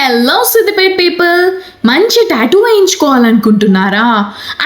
Hello Siddipet people, మంచి tattoo వేయించుకోవాలనుకుంటున్నారా?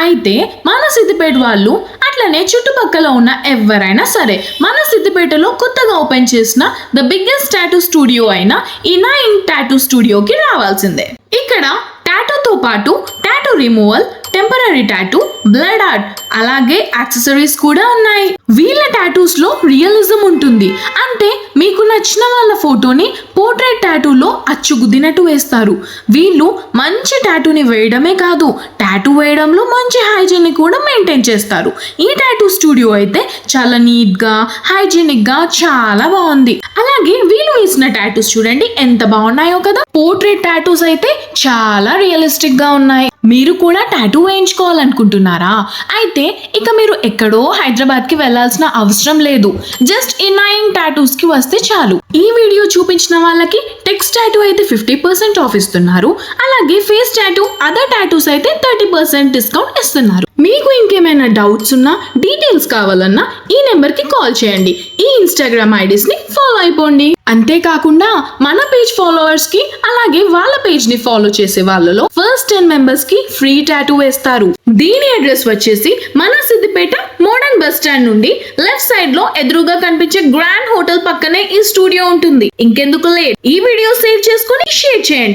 అయితే మన సిద్దిపేట వాళ్ళు అట్లనే చుట్టుపక్కల ఉన్న ఎవరైనా సరే మన సిద్దిపేటలో కొత్తగా ఓపెన్ చేసిన ద బిగ్గెస్ట్ టాటూ స్టూడియో అయిన ఇన్ టాటూ స్టూడియోకి రావాల్సిందే. ఇక్కడ టాటూతో పాటు tattoo removal, temporary tattoo, blood art, అలాగే యాక్సెసరీస్ కూడా ఉన్నాయి. వీళ్ళ టాటూస్ లో రియలిజం ఉంటుంది. అంటే మీకు నచ్చిన వాళ్ళ ఫోటోని పోర్ట్రేట్ టాటూలో అచ్చుగుద్దినట్టు వేస్తారు. వీళ్ళు మంచి టాటూని వేయడమే కాదు, టాటూ వేయడంలో మంచి హైజీన్ కూడా మెయింటైన్ చేస్తారు. ఈ టాటూ స్టూడియో అయితే చాలా నీట్ గా, హైజీనిక్ గా చాలా బాగుంది. అలాగే వీళ్ళు వేసిన టాటూస్ చూడండి ఎంత బాగున్నాయో కదా. పోర్ట్రేట్ టాటూస్ అయితే చాలా రియలిస్టిక్ గా ఉన్నాయి. మీరు కూడా టాటూ వేయించుకోవాలనుకుంటున్నారా? అయితే ఇక మీరు ఎక్కడో హైదరాబాద్ కి వెళ్లాల్సిన అవసరం లేదు. జస్ట్ ఇన్ టాటూస్ కి వస్తే చాలు. ఈ వీడియో చూపించిన వాళ్ళకి టెక్స్ట్ టాటూ అయితే 50% ఆఫ్ ఇస్తున్నారు. అలాగే ఫేస్ టాటూ, అదర్ టాటూస్ అయితే 30% డిస్కౌంట్ ఇస్తున్నారు. మీకు ఇంకేమైనా డౌట్స్ ఉన్నా, డీటెయిల్స్ కావాలన్నా ఈ నెంబర్ కి కాల్ చేయండి. ఈ ఇన్స్టాగ్రామ్ ఐడీస్ ని ఫాలో అయిపోండి. అంతేకాకుండా మన పేజ్ ఫాలోవర్స్ కి, అలాగే వాళ్ళ పేజ్ ని ఫాలో చేసే వాళ్ళలో ఫస్ట్ 10 మెంబర్స్ కి ఫ్రీ టాటూ వేస్తారు. దీని అడ్రస్ వచ్చేసి మన సిద్దిపేట మోడర్న్ బస్ స్టాండ్ నుండి లెఫ్ట్ సైడ్ లో ఎదురుగా కనిపించే గ్రాండ్ హోటల్ పక్కనే ఈ స్టూడియో ఉంటుంది. ఇంకెందుకు లేట్, ఈ వీడియో సేవ్ చేసుకుని షేర్ చేయండి.